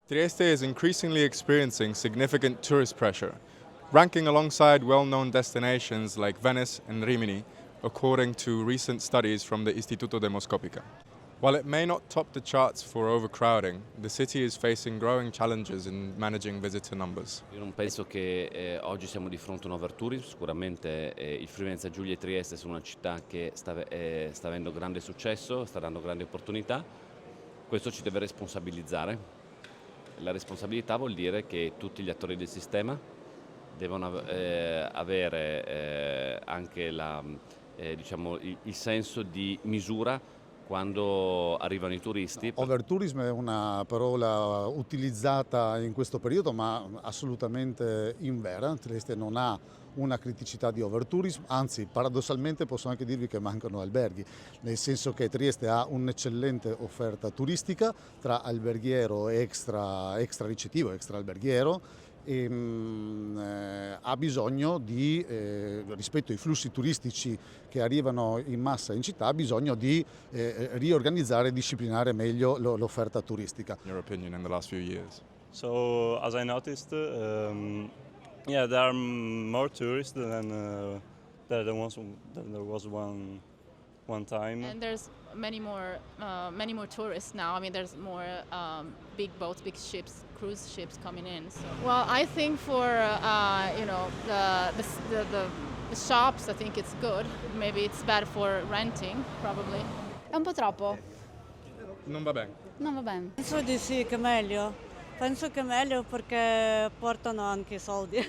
Trieste is increasingly experiencing significant tourist pressure, ranking alongside well-known destinations like Venice and Rimini, according to recent studies from the Istituto Demoscopica. While it may not top the charts for overcrowding, the city is facing growing challenges in managing visitor numbers. Io non penso che oggi siamo di fronte a un overtourism, sicuramente il Friuli Venezia Giulia e Trieste sono una città che sta avendo grande successo, sta dando grandi opportunità, questo ci deve responsabilizzare. La responsabilità vuol dire che tutti gli attori del sistema devono avere anche diciamo, il senso di misura quando arrivano i turisti. Overtourism è una parola utilizzata in questo periodo ma assolutamente invera. Trieste non ha una criticità di overtourism, anzi paradossalmente posso anche dirvi che mancano alberghi, nel senso che Trieste ha un'eccellente offerta turistica tra alberghiero e extra ricettivo, extra alberghiero. Ha bisogno di, rispetto ai flussi turistici che arrivano in massa in città, ha bisogno di riorganizzare e disciplinare meglio l'offerta turistica. In your opinion, in the last few years? So, as I noticed, yeah, there are more tourists than there was one time. And there's many more tourists now. I mean, there's more big boats, big ships, cruise ships coming in. So. Well, I think for the shops, I think it's good. Maybe it's bad for renting, probably. È un po' troppo, Non va bene. non va bene. Penso di sì, che è meglio. Penso che è meglio perché portano anche soldi.